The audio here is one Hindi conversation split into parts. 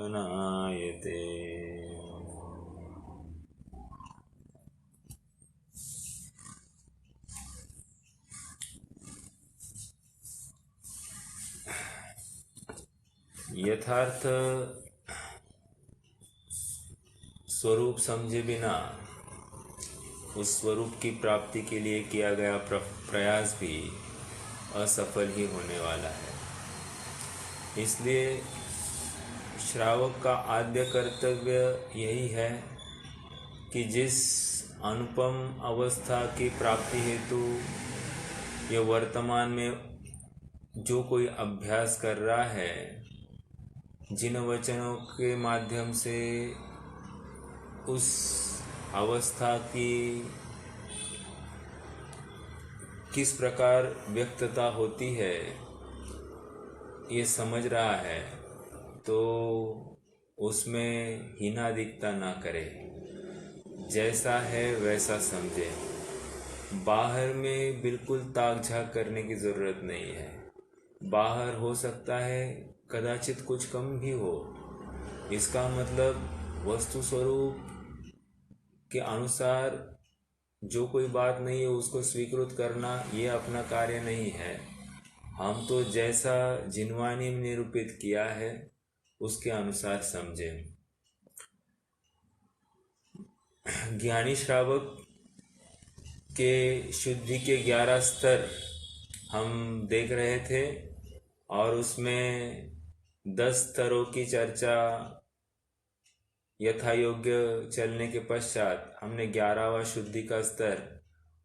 गणायते। यथार्थ स्वरूप समझे बिना उस स्वरूप की प्राप्ति के लिए किया गया प्रयास भी असफल ही होने वाला है। इसलिए श्रावक का आद्य कर्तव्य यही है कि जिस अनुपम अवस्था की प्राप्ति हेतु ये वर्तमान में जो कोई अभ्यास कर रहा है, जिन वचनों के माध्यम से उस अवस्था की किस प्रकार व्यक्तता होती है ये समझ रहा है, तो उसमें हीनादिकता ना करे, जैसा है वैसा समझे। बाहर में बिल्कुल ताक झाक करने की ज़रूरत नहीं है। बाहर हो सकता है कदाचित कुछ कम भी हो, इसका मतलब वस्तु स्वरूप के अनुसार जो कोई बात नहीं है उसको स्वीकृत करना ये अपना कार्य नहीं है। हम तो जैसा जिनवानी में निरूपित किया है उसके अनुसार समझें। ज्ञानी श्रावक के शुद्धि के 11 स्तर हम देख रहे थे और उसमें 10 स्तरों की चर्चा यथा योग्य चलने के पश्चात हमने 11वां शुद्धि का स्तर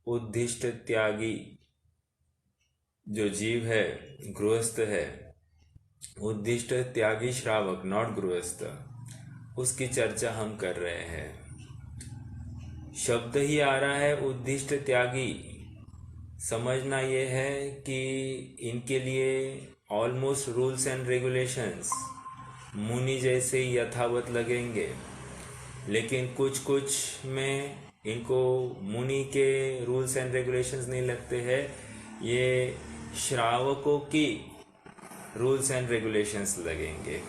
उद्दिष्ट त्यागी जो जीव है, गृहस्थ है, उद्दिष्ट त्यागी श्रावक नॉट गृहस्थ, उसकी चर्चा हम कर रहे हैं। शब्द ही आ रहा है उद्दिष्ट त्यागी। समझना यह है कि इनके लिए ऑलमोस्ट रूल्स एंड रेगुलेशंस मुनि जैसे यथावत लगेंगे, लेकिन कुछ कुछ में इनको मुनि के रूल्स एंड रेगुलेशंस नहीं लगते हैं, ये श्रावकों की रूल्स एंड रेगुलेशंस लगेंगे।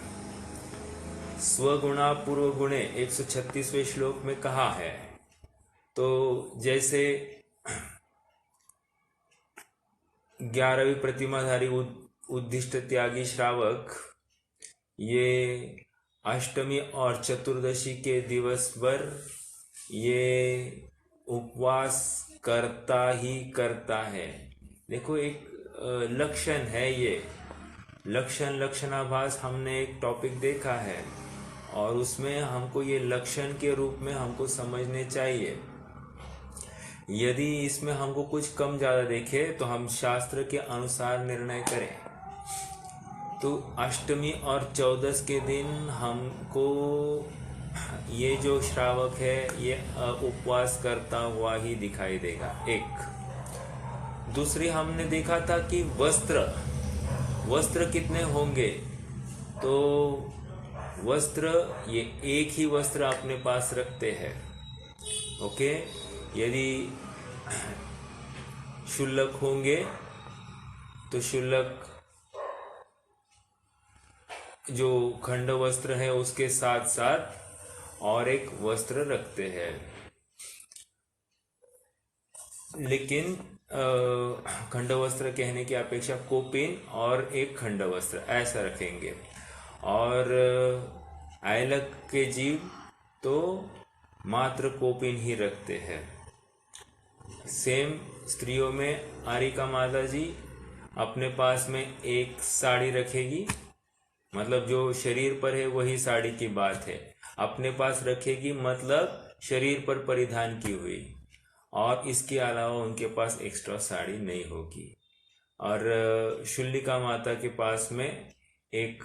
स्वगुणा पूर्व गुणे 136वें श्लोक में कहा है। तो जैसे 11वीं प्रतिमाधारी उद्दिष्ट त्यागी श्रावक ये अष्टमी और चतुर्दशी के दिवस भर ये उपवास करता ही करता है। देखो एक लक्षण है, ये लक्षण लक्षणाभास हमने एक टॉपिक देखा है और उसमें हमको ये लक्षण के रूप में हमको समझने चाहिए। यदि इसमें हमको कुछ कम ज़्यादा देखे तो हम शास्त्र के अनुसार निर्णय करें। तो अष्टमी और 14 के दिन हमको ये जो श्रावक है ये उपवास करता हुआ ही दिखाई देगा। एक दूसरी हमने देखा था कि वस्त्र कितने होंगे, तो वस्त्र ये एक ही वस्त्र अपने पास रखते हैं। ओके, यदि शुल्लक होंगे तो शुल्लक जो खंड वस्त्र है उसके साथ साथ और एक वस्त्र रखते हैं, लेकिन खंड वस्त्र कहने की अपेक्षा कोपिन और एक खंड वस्त्र ऐसा रखेंगे। और आयलक के जीव तो मात्र कोपिन ही रखते हैं। सेम स्त्रियों में आरिका माता जी अपने पास में एक साड़ी रखेगी, मतलब जो शरीर पर है वही साड़ी की बात है, अपने पास रखेगी मतलब शरीर पर परिधान की हुई, और इसके अलावा उनके पास एक्स्ट्रा साड़ी नहीं होगी। और शुल्लिका माता के पास में एक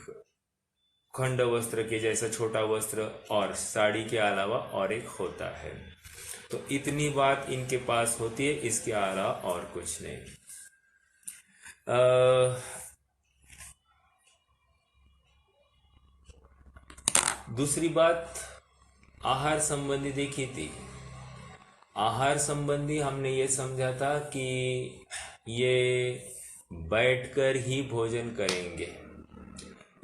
खंड वस्त्र के जैसा छोटा वस्त्र और साड़ी के अलावा और एक होता है। तो इतनी बात इनके पास होती है, इसके अलावा और कुछ नहीं। दूसरी बात आहार संबंधी देखी थी। आहार संबंधी हमने ये समझा था कि ये बैठकर ही भोजन करेंगे।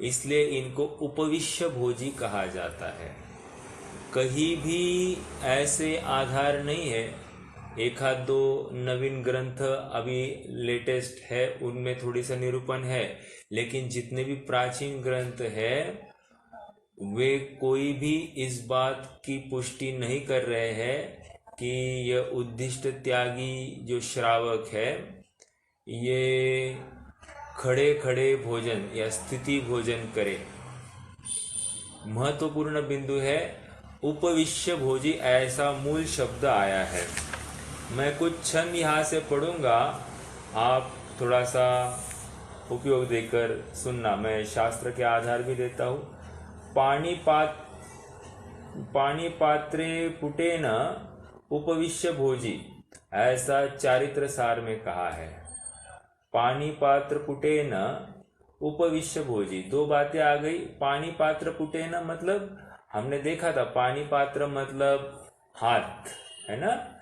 इसलिए इनको उपविश्य भोजी कहा जाता है। कहीं भी ऐसे आधार नहीं है, एक आध दो नवीन ग्रंथ अभी लेटेस्ट है उनमें थोड़ी सा निरूपण है, लेकिन जितने भी प्राचीन ग्रंथ है वे कोई भी इस बात की पुष्टि नहीं कर रहे हैं कि यह उद्दिष्ट त्यागी जो श्रावक है ये खड़े खड़े भोजन या स्थिति भोजन करे। महत्वपूर्ण बिंदु है उपविश्य भोजी, ऐसा मूल शब्द आया है। मैं कुछ छंद यहाँ से पढ़ूंगा, आप थोड़ा सा उपयोग देकर सुनना। मैं शास्त्र के आधार भी देता हूँ। पानी पात्रे पुटेन उपविश्य भोजी, ऐसा चारित्र सार में कहा है। पानी पात्र पुटेन उपविश्य भोजी, दो बातें आ गई। पानी पात्र पुटेन मतलब हमने देखा था, पानी पात्र मतलब हाथ है ना,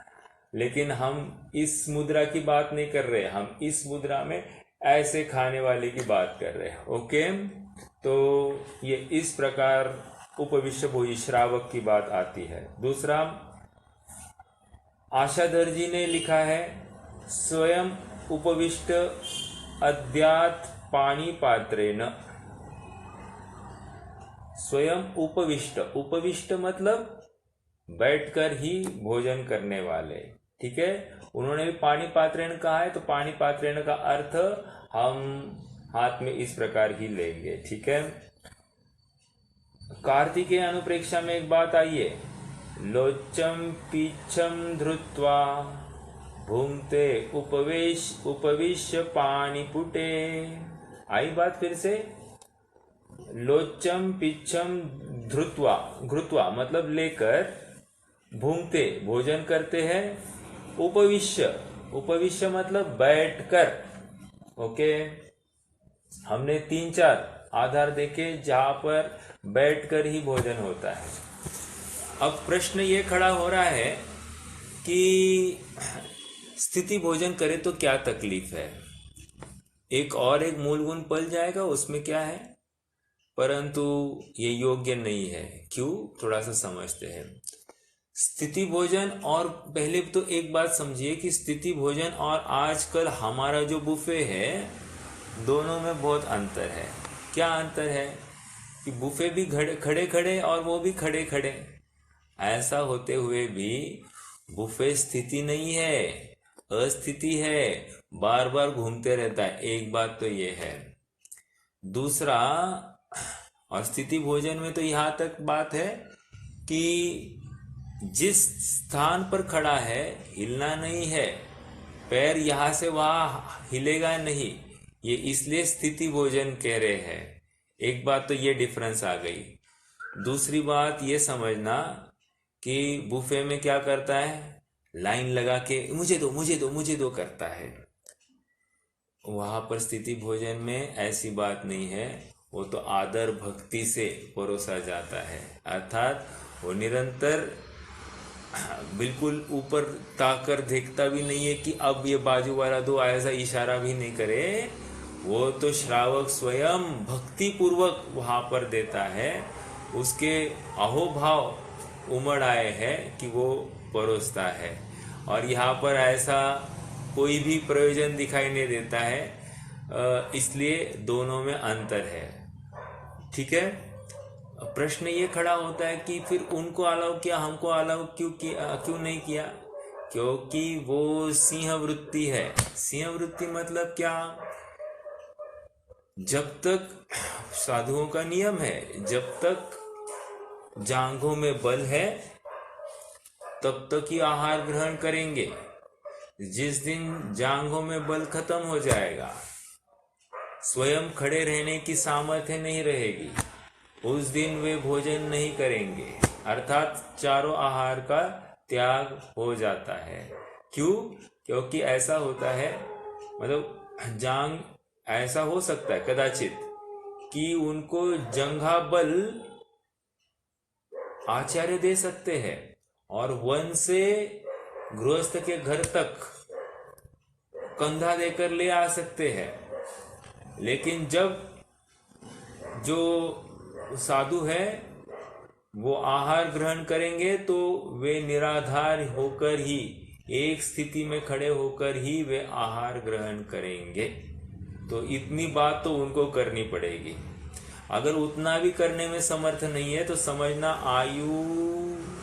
लेकिन हम इस मुद्रा की बात नहीं कर रहे, हम इस मुद्रा में ऐसे खाने वाले की बात कर रहे हैं। ओके, तो ये इस प्रकार उपविश्य भोजी श्रावक की बात आती है। दूसरा, आशाधर जी ने लिखा है स्वयं उपविष्ट अद्यात पानी पात्रेन। स्वयं उपविष्ट, उपविष्ट मतलब बैठकर ही भोजन करने वाले, ठीक है। उन्होंने भी पानी पात्रेण कहा है, तो पानी पात्रेण का अर्थ हम हाथ में इस प्रकार ही लेंगे, ठीक है। कार्तिकेय अनुप्रेक्षा में एक बात आई है, लोचम पीछम धृत्वा भूंगते उपविश्य पानी पुटे। आई बात फिर से, लोचम पिच्छम धृत्वा, घृत्वा मतलब लेकर, भूंगते भोजन करते हैं, उपविश्य, उपविश्य मतलब बैठकर। ओके, हमने 3-4 आधार देखे जहां पर बैठकर ही भोजन होता है। अब प्रश्न ये खड़ा हो रहा है कि स्थिति भोजन करे तो क्या तकलीफ है। एक मूल गुण पल जाएगा, उसमें क्या है, परंतु ये योग्य नहीं है। क्यों, थोड़ा सा समझते हैं। स्थिति भोजन, और पहले तो एक बात समझिए कि स्थिति भोजन और आजकल हमारा जो बुफे है दोनों में बहुत अंतर है। क्या अंतर है कि बुफे भी खड़े खड़े और वो भी खड़े खड़े, ऐसा होते हुए भी बुफे स्थिति नहीं है, अस्थिति है, बार बार घूमते रहता है। एक बात तो ये है। दूसरा, और स्थिति भोजन में तो यहां तक बात है कि जिस स्थान पर खड़ा है हिलना नहीं है, पैर यहां से वहां हिलेगा नहीं, ये इसलिए स्थिति भोजन कह रहे हैं। एक बात तो ये डिफरेंस आ गई। दूसरी बात ये समझना कि बुफे में क्या करता है, लाइन लगा के मुझे दो मुझे दो मुझे दो करता है। वहां पर स्थिति भोजन में ऐसी बात नहीं है, वो तो आदर भक्ति से परोसा जाता है, अर्थात वो निरंतर बिल्कुल ऊपर ताकर देखता भी नहीं है कि अब ये बाजू वाला दो, ऐसा इशारा भी नहीं करे। वो तो श्रावक स्वयं भक्ति पूर्वक वहां पर देता है, उसके अहोभाव उमड़ आए हैं कि वो परोसता है। और यहाँ पर ऐसा कोई भी प्रयोजन दिखाई नहीं देता है, इसलिए दोनों में अंतर है, ठीक है। प्रश्न ये खड़ा होता है कि फिर उनको अलाउ किया, हमको अलाउ क्यों नहीं किया? क्योंकि वो सिंह वृत्ति है। सिंह वृत्ति मतलब क्या, जब तक साधुओं का नियम है, जब तक जांघों में बल है तब तक ही आहार ग्रहण करेंगे। जिस दिन जांघों में बल खत्म हो जाएगा, स्वयं खड़े रहने की सामर्थ्य नहीं रहेगी, उस दिन वे भोजन नहीं करेंगे, अर्थात चारों आहार का त्याग हो जाता है। क्यों? क्योंकि ऐसा होता है, मतलब जांग ऐसा हो सकता है कदाचित कि उनको जंघा बल आचार्य दे सकते हैं और वन से गृहस्थ के घर तक कंधा देकर ले आ सकते हैं, लेकिन जब जो साधु है वो आहार ग्रहण करेंगे तो वे निराधार होकर ही, एक स्थिति में खड़े होकर ही वे आहार ग्रहण करेंगे। तो इतनी बात तो उनको करनी पड़ेगी। अगर उतना भी करने में समर्थ नहीं है तो समझना आयु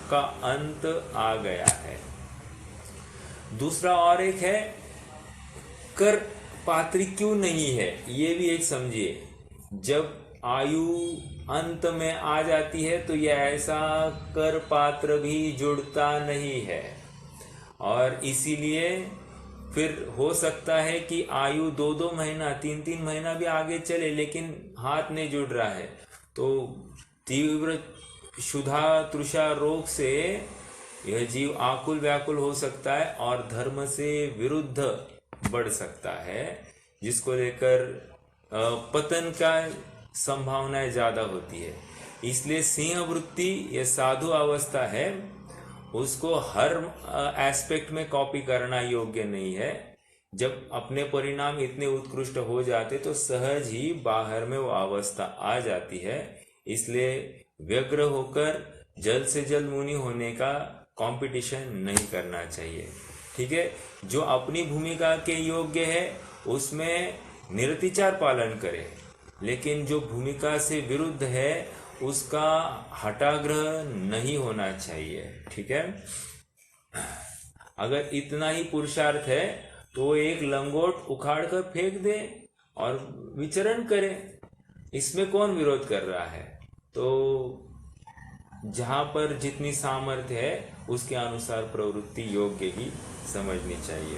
का अंत आ गया है। दूसरा और एक है, कर पात्री क्यों नहीं है, ये भी एक समझिए। जब आयु अंत में आ जाती है तो यह ऐसा कर पात्र भी जुड़ता नहीं है, और इसीलिए फिर हो सकता है कि आयु 2-2 महीना 3-3 महीना भी आगे चले लेकिन हाथ नहीं जुड़ रहा है, तो तीव्र क्षुधा तृषा रोग से यह जीव आकुल व्याकुल हो सकता है और धर्म से विरुद्ध बढ़ सकता है, जिसको लेकर पतन का संभावनाएं ज्यादा होती है। इसलिए सिंह वृत्ति यह साधु अवस्था है, उसको हर एस्पेक्ट में कॉपी करना योग्य नहीं है। जब अपने परिणाम इतने उत्कृष्ट हो जाते तो सहज ही बाहर में वो अवस्था आ जाती है। इसलिए व्यग्र होकर जल्द से जल्द मुनि होने का कंपटीशन नहीं करना चाहिए। ठीक है, जो अपनी भूमिका के योग्य है उसमें निरतिचार पालन करे, लेकिन जो भूमिका से विरुद्ध है उसका हठाग्रह नहीं होना चाहिए। ठीक है, अगर इतना ही पुरुषार्थ है तो एक लंगोट उखाड़ कर फेंक दे और विचरण करे, इसमें कौन विरोध कर रहा है। तो जहां पर जितनी सामर्थ्य है उसके अनुसार प्रवृत्ति योग्य ही समझनी चाहिए।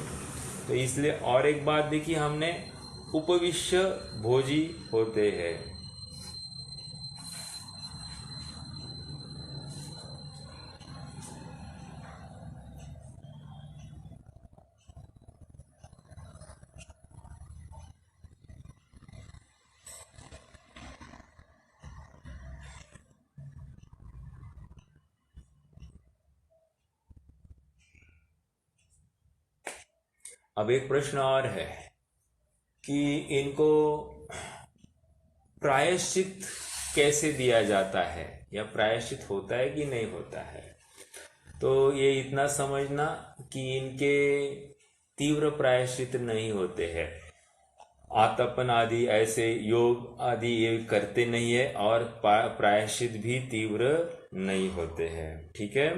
तो इसलिए और एक बात देखिए, हमने उपविश्य भोजी होते हैं। अब एक प्रश्न और है कि इनको प्रायश्चित कैसे दिया जाता है, या प्रायश्चित होता है कि नहीं होता है। तो ये इतना समझना कि इनके तीव्र प्रायश्चित नहीं होते हैं। आतपन आदि ऐसे योग आदि ये करते नहीं है और प्रायश्चित भी तीव्र नहीं होते हैं। ठीक है,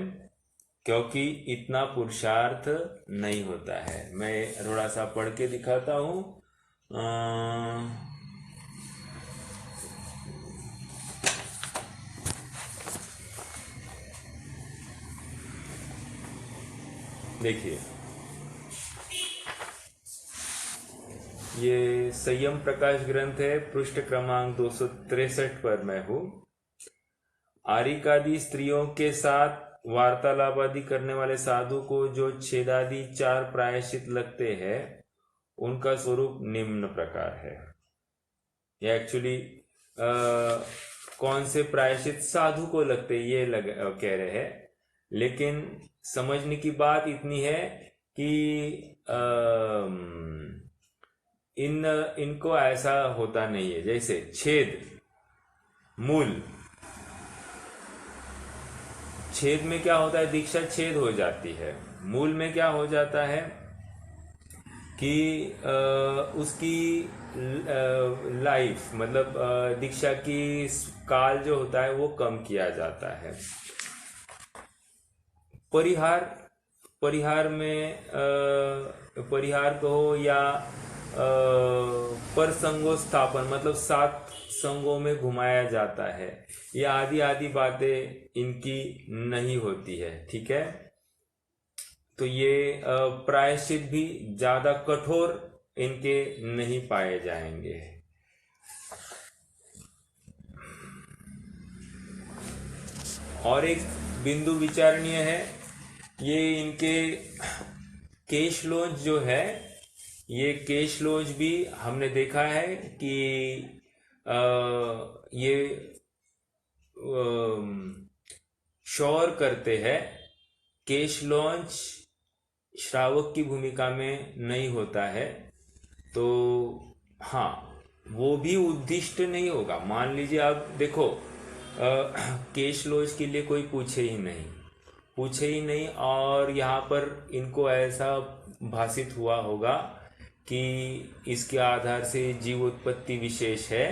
क्योंकि इतना पुरुषार्थ नहीं होता है। मैं थोड़ा सा पढ़ के दिखाता हूं। देखिए, ये संयम प्रकाश ग्रंथ है, पृष्ठ क्रमांक 263 पर मैं हूं। आरिकादि स्त्रियों के साथ वार्तालाप आदि करने वाले साधु को जो छेदादि 4 प्रायश्चित लगते हैं उनका स्वरूप निम्न प्रकार है। ये एक्चुअली कौन से प्रायश्चित साधु को लगते ये कह रहे हैं, लेकिन समझने की बात इतनी है कि इनको ऐसा होता नहीं है। जैसे छेद, मूल छेद में क्या होता है, दीक्षा छेद हो जाती है। मूल में क्या हो जाता है कि उसकी लाइफ मतलब दीक्षा की काल जो होता है वो कम किया जाता है। परिहार में परिहार कहो या पर संगो स्थापन मतलब 7 संगों में घुमाया जाता है, ये आदि आदि बातें इनकी नहीं होती है। ठीक है, तो ये प्रायश्चित भी ज्यादा कठोर इनके नहीं पाए जाएंगे। और एक बिंदु विचारणीय है, ये इनके केशलोज जो है, ये केशलोज भी हमने देखा है कि ये शोर करते हैं। केशलोज श्रावक की भूमिका में नहीं होता है। तो हाँ, वो भी उद्दिष्ट नहीं होगा। मान लीजिए आप देखो, केश लॉज के लिए कोई पूछे ही नहीं, और यहाँ पर इनको ऐसा भासित हुआ होगा कि इसके आधार से जीव उत्पत्ति विशेष है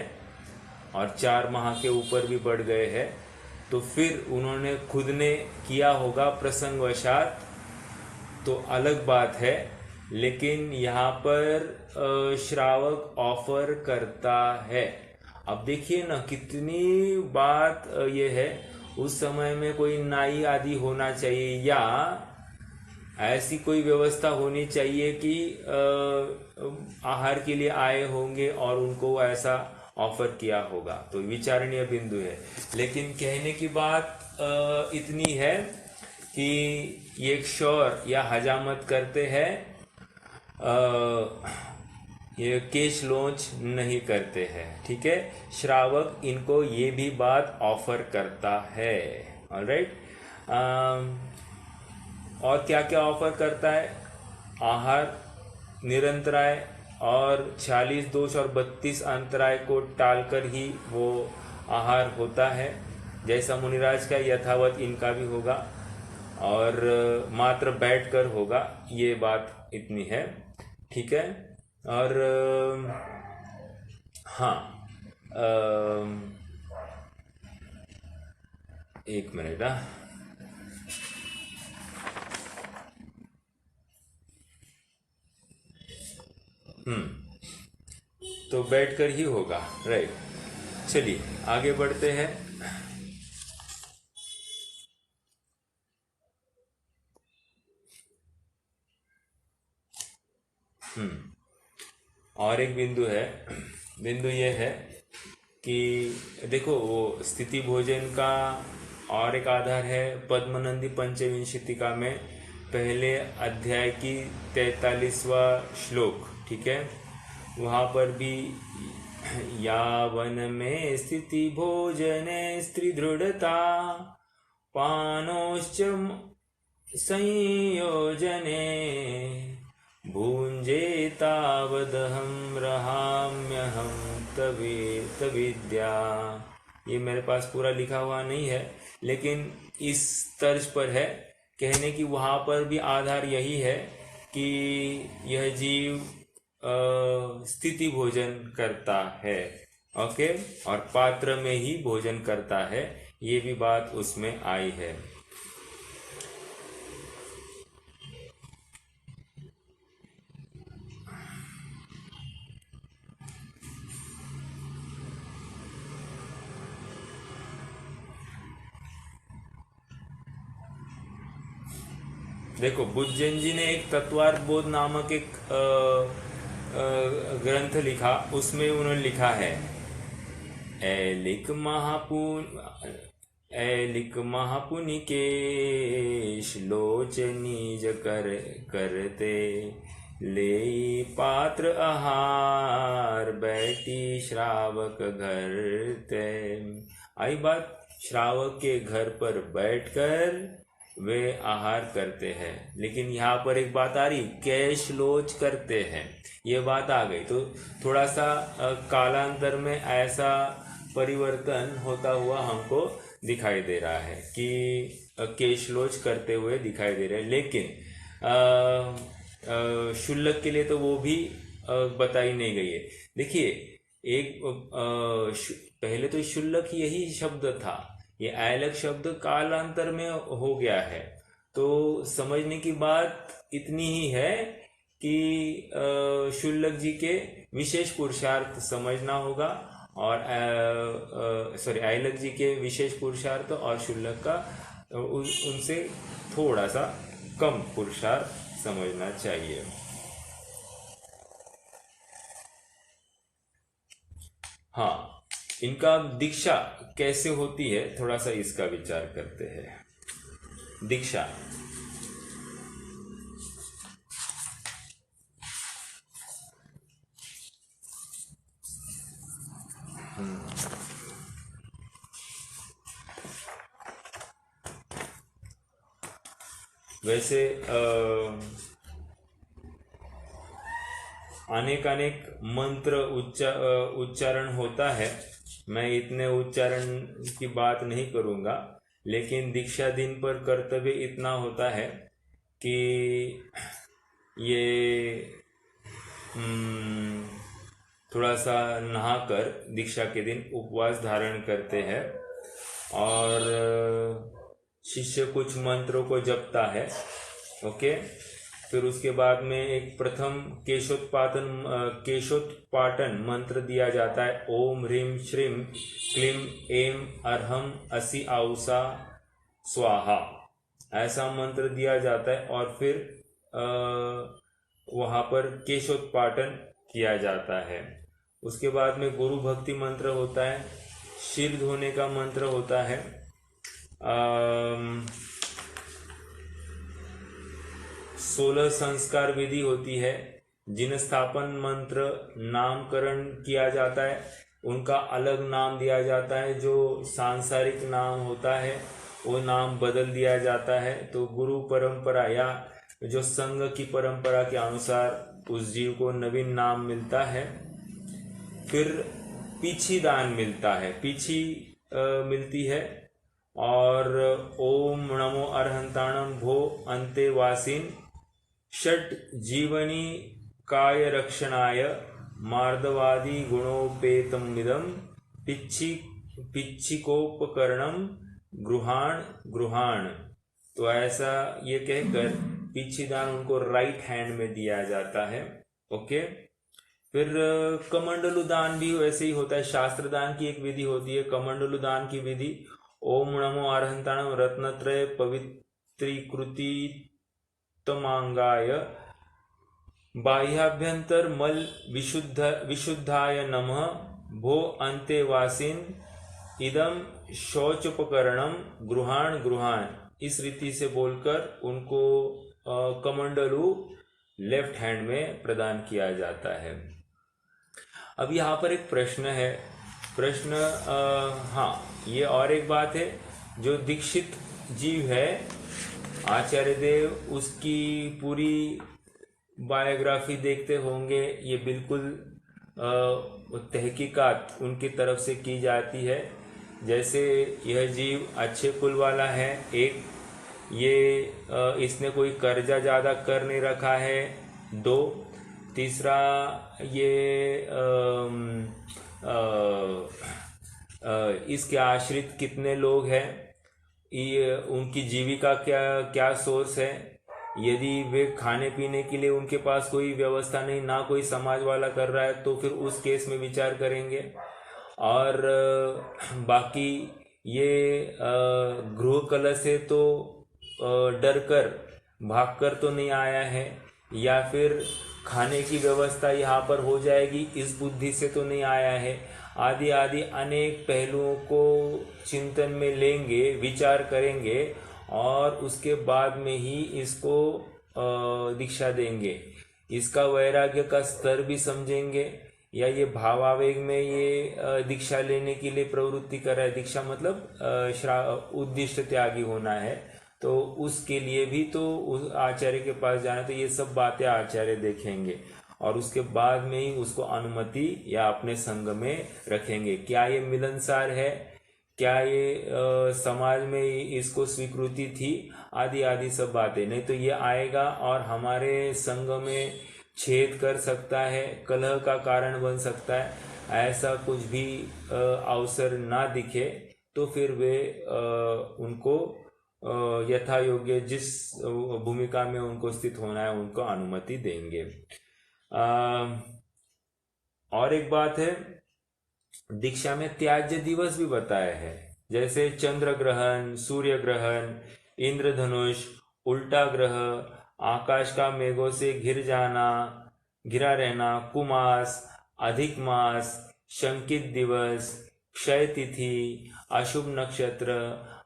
और 4 माह के ऊपर भी बढ़ गए हैं, तो फिर उन्होंने खुद ने किया होगा प्रसंगवशात, तो अलग बात है। लेकिन यहाँ पर श्रावक ऑफर करता है। अब देखिए ना कितनी बात ये है। उस समय में कोई नाई आदि होना चाहिए, या ऐसी कोई व्यवस्था होनी चाहिए कि आहार के लिए आए होंगे और उनको ऐसा ऑफर किया होगा, तो विचारणीय बिंदु है। लेकिन कहने की बात इतनी है कि ये क्षौर या हजामत करते हैं, ये केश लॉन्च नहीं करते हैं। ठीक है, श्रावक इनको ये भी बात ऑफर करता है। ऑलराइट, और क्या क्या ऑफर करता है? आहार निरंतराय और 46 दोष और 32 अंतराय को टालकर ही वो आहार होता है, जैसा मुनिराज का यथावत इनका भी होगा, और मात्र बैठकर होगा। ये बात इतनी है। ठीक है, और हाँ, एक मिनट। तो बैठकर ही होगा, राइट। चलिए आगे बढ़ते हैं। और एक बिंदु है। बिंदु ये है कि देखो, वो स्थिति भोजन का और एक आधार है पद्मनंदी पंचविंशतिका में पहले अध्याय की 43वां श्लोक। ठीक है, वहाँ पर भी यावन में स्थिति भोजने स्त्री दृढ़ता पानोश्च संयोजने भुंजे तावदहं रहाम्यहं तविद्या। ये मेरे पास पूरा लिखा हुआ नहीं है, लेकिन इस तर्ज पर है कहने की वहाँ पर भी आधार यही है कि यह जीव स्थिति भोजन करता है। ओके, और पात्र में ही भोजन करता है, ये भी बात उसमें आई है। देखो, बुद्धजन जी ने एक तत्वार्थ बोध नामक एक ग्रंथ लिखा, उसमें उन्होंने लिखा है ऐलिक महापुनि के श्लोच निज करते ले पात्र आहार बैठी श्रावक घर ते। आई बात, श्रावक के घर पर बैठकर वे आहार करते हैं। लेकिन यहाँ पर एक बात आ रही, कैश लोच करते हैं, ये बात आ गई। तो थोड़ा सा कालांतर में ऐसा परिवर्तन होता हुआ हमको दिखाई दे रहा है कि कैश लोच करते हुए दिखाई दे रहे हैं। लेकिन शुल्लक के लिए तो वो भी बताई नहीं गई है। देखिए, एक पहले तो शुल्लक यही शब्द था, ये ऐलक शब्द कालांतर में हो गया है। तो समझने की बात इतनी ही है कि शुल्लक जी के विशेष पुरुषार्थ समझना होगा, और ऐलक जी के विशेष पुरुषार्थ और शुल्लक का उनसे थोड़ा सा कम पुरुषार्थ समझना चाहिए। हाँ, इनका दीक्षा कैसे होती है, थोड़ा सा इसका विचार करते हैं। दीक्षा, वैसे अनेक अनेक मंत्र उच्चारण होता है। मैं इतने उच्चारण की बात नहीं करूँगा, लेकिन दीक्षा दिन पर कर्तव्य इतना होता है कि ये थोड़ा सा नहाकर दीक्षा के दिन उपवास धारण करते हैं और शिष्य कुछ मंत्रों को जपता है। ओके, फिर उसके बाद में एक प्रथम केशोत्पाटन मंत्र दिया जाता है। ओम ह्रीम श्रीम क्लीम एम अर्हम असि आउसा स्वाहा, ऐसा मंत्र दिया जाता है और फिर वहाँ पर केशोत्पाटन किया जाता है। उसके बाद में गुरु भक्ति मंत्र होता है, सिर धोने का मंत्र होता है, 16 संस्कार विधि होती है। जिन स्थापन मंत्र नामकरण किया जाता है उनका अलग नाम दिया जाता है, जो सांसारिक नाम होता है वो नाम बदल दिया जाता है। तो गुरु परंपरा या जो संघ की परंपरा के अनुसार उस जीव को नवीन नाम मिलता है। फिर पीछी दान मिलता है, पीछी मिलती है। और ओम नमो अरहंताणम भो अंतेवासिन षट जीवनी काय रक्षणाय मार्दवादी गुणोपेतमिदम पिच्छिकोपकरणम गृहाण गृहाण। तो ऐसा ये कहकर पीछी दान उनको राइट हैंड में दिया जाता है। ओके, फिर कमंडलु दान भी वैसे ही होता है। शास्त्र दान की एक विधि होती है, कमंडलु दान की विधि। ओम नमो अरहंताणम रत्नत्रय पवित्रीकृति तमांगाय बाह्याभ्यंतर मल विशुद्धाय नमः भो अंतेवासिन इदम शौचोपकरणम गृहाण गृहाण। इस रीति से बोलकर उनको कमंडलु लेफ्ट हैंड में प्रदान किया जाता है। अब यहाँ पर एक प्रश्न है, हाँ, ये और एक बात है, जो दीक्षित जीव है आचार्य देव उसकी पूरी बायोग्राफी देखते होंगे। ये बिल्कुल तहकीकात उनकी तरफ से की जाती है। जैसे यह जीव अच्छे कुल वाला है, एक ये इसने कोई कर्जा ज़्यादा कर नहीं रखा है, 2, तीसरा ये इसके आश्रित कितने लोग हैं, ये उनकी जीविका क्या सोर्स है। यदि वे खाने पीने के लिए उनके पास कोई व्यवस्था नहीं, ना कोई समाज वाला कर रहा है, तो फिर उस केस में विचार करेंगे। और बाकी ये गृह कलह से तो डर कर भागकर तो नहीं आया है, या फिर खाने की व्यवस्था यहाँ पर हो जाएगी इस बुद्धि से तो नहीं आया है। आदि आदि अनेक पहलुओं को चिंतन में लेंगे, विचार करेंगे और उसके बाद में ही इसको दीक्षा देंगे। इसका वैराग्य का स्तर भी समझेंगे, या ये भावावेग में ये दीक्षा लेने के लिए प्रवृत्ति कर रहा है। दीक्षा मतलब उद्दिष्ट त्यागी होना है, तो उसके लिए भी तो उस आचार्य के पास जाना। तो ये सब बातें आचार्य देखेंगे और उसके बाद में ही उसको अनुमति या अपने संग में रखेंगे। क्या ये मिलनसार है, क्या ये समाज में इसको स्वीकृति थी, आदि आदि सब बातें। नहीं तो ये आएगा और हमारे संग में छेद कर सकता है, कलह का कारण बन सकता है। ऐसा कुछ भी अवसर ना दिखे तो फिर वे उनको यथा योग्य जिस भूमिका में उनको स्थित होना है उनको अनुमति देंगे। और एक बात है, दीक्षा में त्याज्य दिवस भी बताया है, जैसे चंद्र ग्रहण, सूर्य ग्रहण, इंद्रधनुष, उल्टा ग्रह, आकाश का मेघों से घिरा रहना, कुमास, अधिक मास, शंकित दिवस, क्षय तिथि, अशुभ नक्षत्र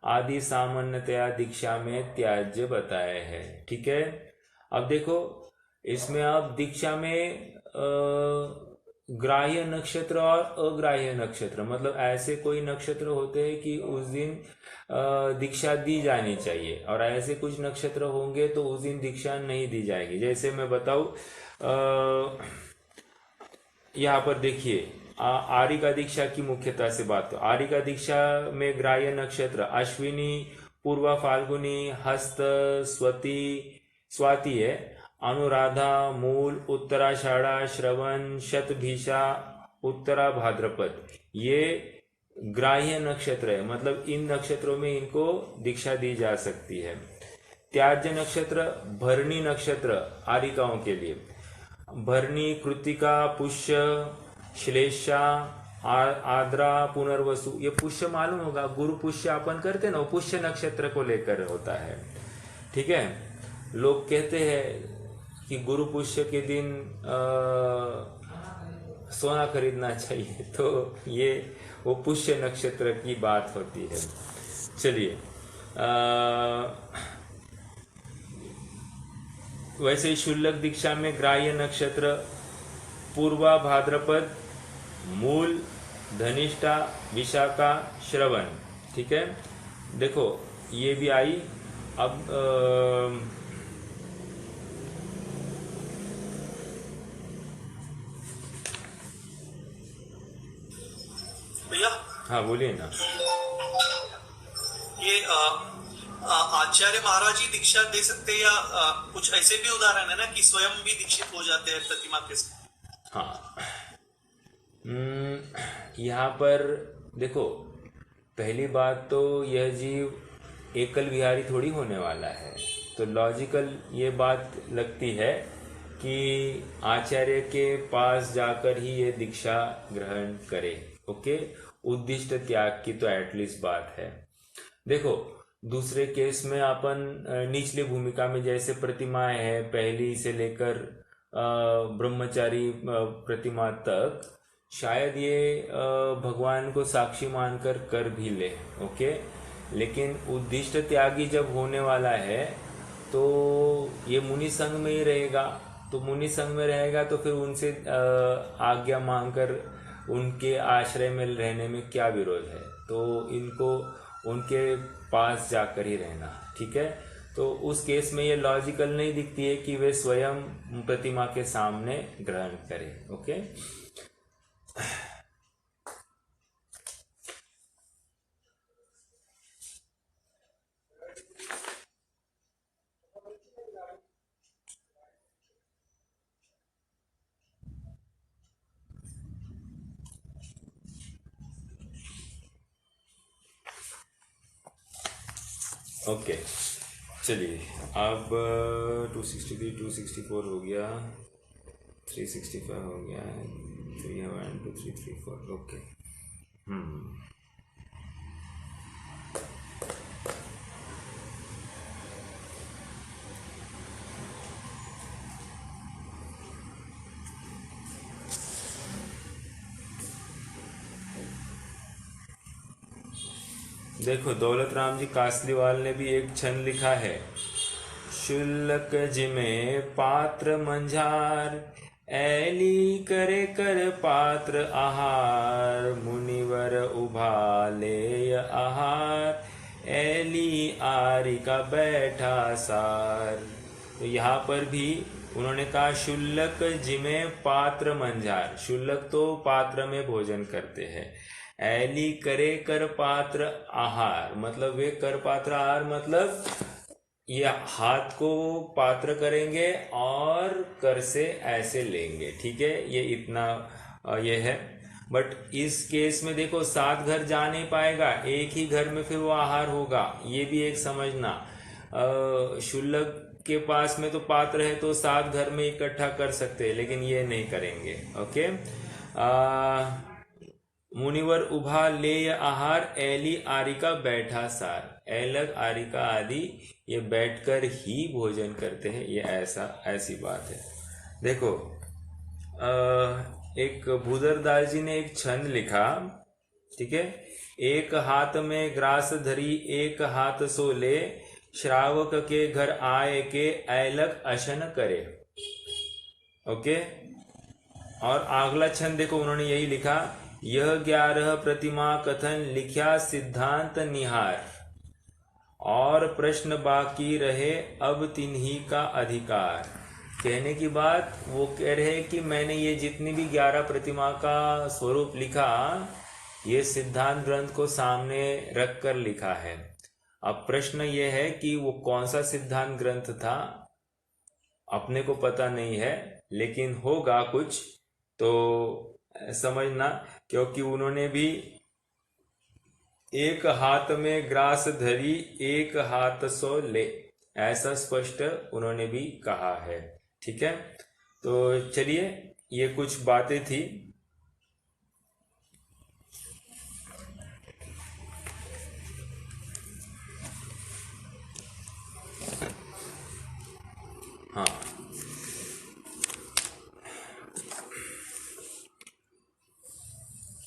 आदि सामान्यतया दीक्षा में त्याज्य बताए हैं। ठीक है, अब देखो इसमें आप दीक्षा में ग्राह्य नक्षत्र और अग्राह्य नक्षत्र, मतलब ऐसे कोई नक्षत्र होते हैं कि उस दिन दीक्षा दी जानी चाहिए और ऐसे कुछ नक्षत्र होंगे तो उस दिन दीक्षा नहीं दी जाएगी। जैसे मैं बताऊं, यहाँ पर देखिए आरिका दीक्षा की मुख्यता से बात, तो आरिका दीक्षा में ग्राह्य नक्षत्र अश्विनी, पूर्वा, फाल्गुनी, हस्त, स्वती, स्वाति है, अनुराधा, मूल, उत्तराषाढ़ा, श्रवण, शतभिषा, उत्तरा भाद्रपद, ये ग्राह्य नक्षत्र है। मतलब इन नक्षत्रों में इनको दीक्षा दी जा सकती है। त्याज्य नक्षत्र भरणी नक्षत्र आरिकाओं के लिए, भरणी, कृतिका, पुष्य, श्लेषा, आद्रा, पुनर्वसु, ये पुष्य मालूम होगा, गुरु पुष्य अपन करते ना, वो पुष्य नक्षत्र को लेकर होता है। ठीक है, लोग कहते हैं कि गुरु पुष्य के दिन सोना खरीदना चाहिए, तो ये वो पुष्य नक्षत्र की बात होती है। चलिए, वैसे शुल्लक दीक्षा में ग्राह्य नक्षत्र पूर्वा, भाद्रपद, मूल, धनिष्ठा, विशाखा, श्रवण। ठीक है, देखो ये भी आई। अब भैया, हाँ बोलिए ना। ये आचार्य महाराज ही दीक्षा दे सकते हैं या कुछ ऐसे भी उदाहरण है ना कि स्वयं भी दीक्षित हो जाते हैं प्रतिमा के साथ? हाँ, यहाँ पर देखो, पहली बात तो यह जीव एकल विहारी थोड़ी होने वाला है, तो लॉजिकल ये बात लगती है कि आचार्य के पास जाकर ही ये दीक्षा ग्रहण करे। ओके, उद्दिष्ट त्याग की तो एटलीस्ट बात है। देखो, दूसरे केस में अपन निचली भूमिका में जैसे प्रतिमाएं है, पहली से लेकर ब्रह्मचारी प्रतिमा तक, शायद ये भगवान को साक्षी मानकर कर भी ले। ओके, लेकिन उद्दिष्ट त्यागी जब होने वाला है तो ये मुनि संघ में ही रहेगा, तो मुनि संघ में रहेगा तो फिर उनसे आज्ञा मांगकर उनके आश्रय में रहने में क्या विरोध है, तो इनको उनके पास जाकर ही रहना। ठीक है, तो उस केस में ये लॉजिकल नहीं दिखती है कि वे स्वयं प्रतिमा के सामने ग्रहण करें। Okay, okay. चलिए, अब 263, 264 हो गया, 365 हो गया, 3 1 2 3 3 4। ओके, देखो दौलत राम जी कासलीवाल ने भी एक छंद लिखा है, शुल्क जिमे पात्र मंझार, ऐली करे कर पात्र आहार, मुनिवर उभाले आहार, ऐली आरी का बैठा सार। तो यहाँ पर भी उन्होंने कहा शुल्क जिमे पात्र मंझार, शुल्क तो पात्र में भोजन करते हैं, ऐली करे कर पात्र आहार, मतलब वे कर पात्र आहार मतलब ये हाथ को पात्र करेंगे और कर से ऐसे लेंगे। ठीक है, ये इतना ये है। बट इस केस में देखो 7 घर जा नहीं पाएगा, एक ही घर में फिर वो आहार होगा, ये भी एक समझना। शुल्क के पास में तो पात्र है तो 7 घर में इकट्ठा कर सकते हैं, लेकिन ये नहीं करेंगे। ओके, मुनिवर उभा ले आहार, ऐली आरिका बैठा सार, ऐलग आरिका आदि ये बैठकर ही भोजन करते हैं, ये ऐसी बात है। देखो, एक भूधरदास जी ने एक छंद लिखा। ठीक है, एक हाथ में ग्रास धरी, एक हाथ सो ले, श्रावक के घर आए के ऐलग अशन करे। ओके, और अगला छंद देखो, उन्होंने यही लिखा, यह 11 प्रतिमा कथन लिखा सिद्धांत निहार, और प्रश्न बाकी रहे अब तिन्ही का अधिकार। कहने की बात वो कह रहे हैं कि मैंने ये जितनी भी 11 प्रतिमा का स्वरूप लिखा, ये सिद्धांत ग्रंथ को सामने रख कर लिखा है। अब प्रश्न ये है कि वो कौन सा सिद्धांत ग्रंथ था, अपने को पता नहीं है, लेकिन होगा कुछ तो समझना, क्योंकि उन्होंने भी एक हाथ में ग्रास धरी एक हाथ सो ले, ऐसा स्पष्ट उन्होंने भी कहा है। ठीक है, तो चलिए, ये कुछ बातें थी। हाँ,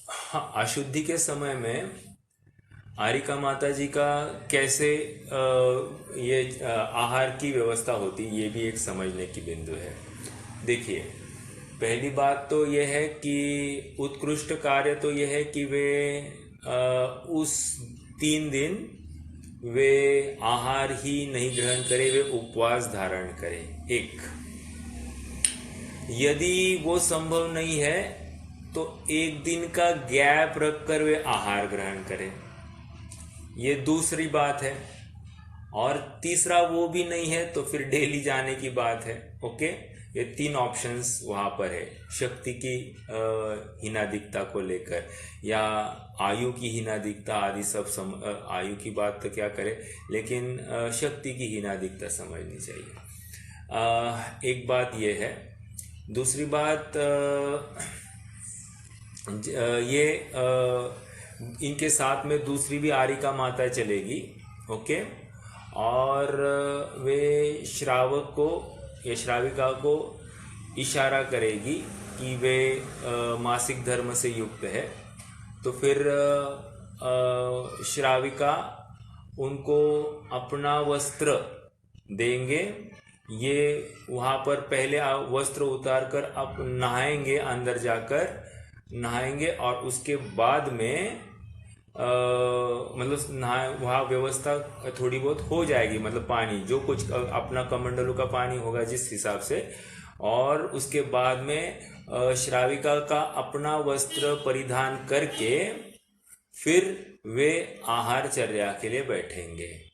हाँ, अशुद्धि के समय में आरिका माता जी का कैसे ये आहार की व्यवस्था होती, ये भी एक समझने की बिंदु है। देखिए, पहली बात तो यह है कि उत्कृष्ट कार्य तो यह है कि वे उस 3 दिन वे आहार ही नहीं ग्रहण करें, वे उपवास धारण करें। एक, यदि वो संभव नहीं है तो 1 दिन का गैप रखकर वे आहार ग्रहण करें, ये दूसरी बात है। और तीसरा वो भी नहीं है तो फिर डेली जाने की बात है। ओके, ये 3 ऑप्शंस वहां पर है, शक्ति की हीनादिकता को लेकर या आयु की हीनादिकता आदि सब आयु की बात तो क्या करें, लेकिन शक्ति की हीनादिकता समझनी चाहिए। एक बात ये है। दूसरी बात ये इनके साथ में दूसरी भी आरिका माता चलेगी। ओके, और वे श्रावक को या श्राविका को इशारा करेगी कि वे मासिक धर्म से युक्त है, तो फिर श्राविका उनको अपना वस्त्र देंगे। ये वहाँ पर पहले वस्त्र उतार कर अब नहाएंगे, अंदर जाकर नहाएंगे, और उसके बाद में मतलब नहा वहाँ व्यवस्था थोड़ी बहुत हो जाएगी, मतलब पानी जो कुछ अपना कमंडलों का पानी होगा जिस हिसाब से, और उसके बाद में श्राविका का अपना वस्त्र परिधान करके फिर वे आहारचर्या के लिए बैठेंगे।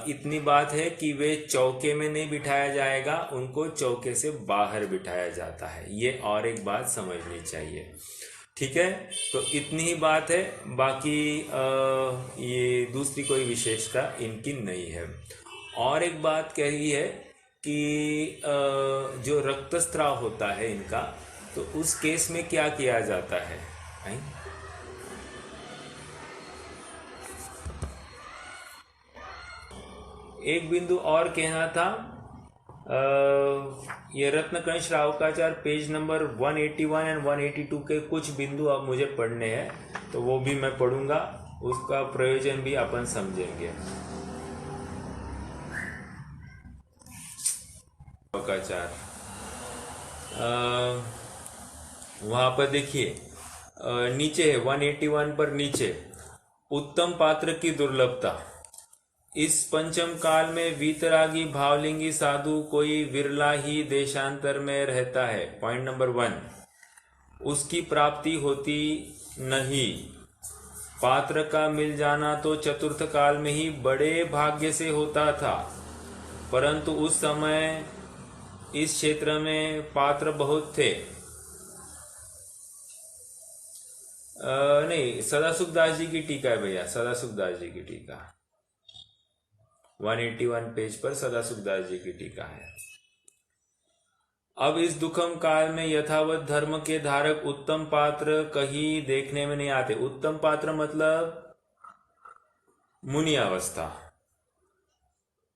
इतनी बात है कि वे चौके में नहीं बिठाया जाएगा, उनको चौके से बाहर बिठाया जाता है। ये और एक बात समझनी चाहिए। ठीक है, तो इतनी ही बात है, बाकी ये दूसरी कोई विशेषता इनकी नहीं है। और एक बात कह रही है कि जो रक्तस्राव होता है इनका, तो उस केस में क्या किया जाता है? एक बिंदु और कहना था, ये रत्नकण श्रावकाचार पेज नंबर 181 एंड 182 के कुछ बिंदु अब मुझे पढ़ने हैं, तो वो भी मैं पढ़ूंगा, उसका प्रयोजन भी अपन समझेंगे। श्रावकाचार वहां पर देखिए, नीचे है 181 पर नीचे, उत्तम पात्र की दुर्लभता। इस पंचम काल में वीतरागी भावलिंगी साधु कोई विरला ही देशांतर में रहता है। पॉइंट नंबर 1, उसकी प्राप्ति होती नहीं। पात्र का मिल जाना तो चतुर्थ काल में ही बड़े भाग्य से होता था, परंतु उस समय इस क्षेत्र में पात्र बहुत थे। नहीं, सदासुख दास जी की टीका है भैया, सदासुख दास जी की टीका 181 पेज पर सदासुख दास जी की टीका है। अब इस दुखम काल में यथावत धर्म के धारक उत्तम पात्र कहीं देखने में नहीं आते। उत्तम पात्र मतलब मुनि अवस्था।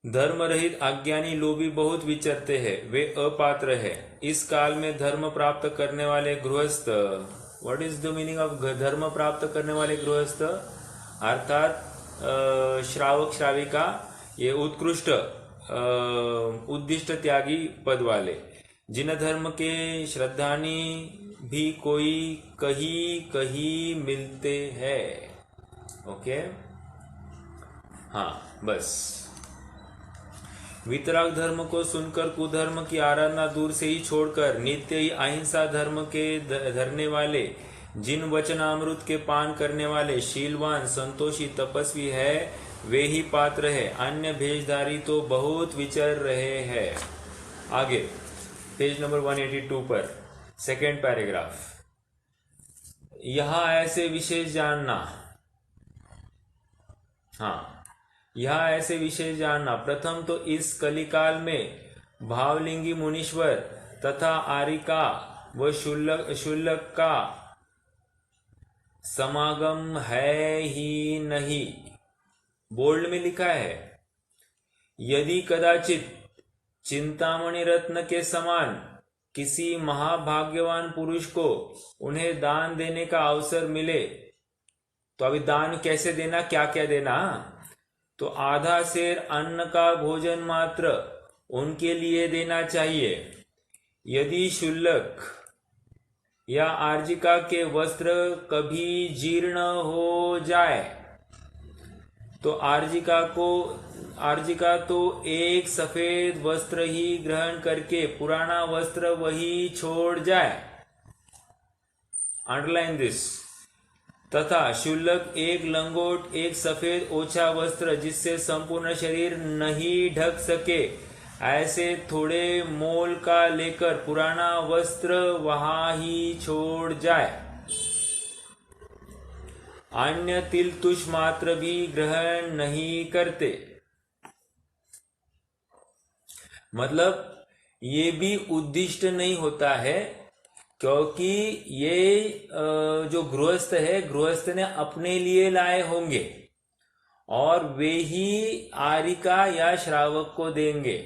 धर्म रहित अज्ञानी लोभी बहुत विचरते हैं, वे अपात्र है। इस काल में धर्म प्राप्त करने वाले गृहस्थ, what is the meaning of धर्म प्राप्त करने वाले गृहस्थ? अर्थात श्रावक श्राविका, ये उत्कृष्ट उद्दिष्ट त्यागी पद वाले, जिन धर्म के श्रद्धानी भी कोई कहीं कहीं मिलते हैं। ओके, हाँ, बस वितराग धर्म को सुनकर कुधर्म की आराधना दूर से ही छोड़कर नित्य ही अहिंसा धर्म के धरने वाले, जिन वचनामृत के पान करने वाले, शीलवान, संतोषी, तपस्वी है, वे ही पात्र है। अन्य भेषधारी तो बहुत विचर रहे हैं। आगे पेज नंबर 182 पर सेकेंड पैराग्राफ। यहां ऐसे विशेष जानना, हाँ, यह ऐसे विशेष जानना। प्रथम तो इस कलिकाल में भावलिंगी मुनीश्वर तथा आरिका व शुल्लक का समागम है ही नहीं। बोल्ड में लिखा है, यदि कदाचित चिंतामणि रत्न के समान किसी महाभाग्यवान पुरुष को उन्हें दान देने का अवसर मिले, तो अभी दान कैसे देना, क्या क्या देना, तो आधा सेर अन्न का भोजन मात्र उनके लिए देना चाहिए। यदि शुल्लक या आर्जिका के वस्त्र कभी जीर्ण हो जाए तो आर्जिका तो एक सफेद वस्त्र ही ग्रहण करके पुराना वस्त्र वही छोड़ जाए। Underline this. तथा शुल्लक एक लंगोट, एक सफेद ओछा वस्त्र जिससे संपूर्ण शरीर नहीं ढक सके, ऐसे थोड़े मोल का लेकर पुराना वस्त्र वहां ही छोड़ जाए। अन्य तिल तुष मात्र भी ग्रहण नहीं करते। मतलब ये भी उद्दिष्ट नहीं होता है, क्योंकि ये जो गृहस्थ है, गृहस्थ ने अपने लिए लाए होंगे और वे ही आरिका या श्रावक को देंगे।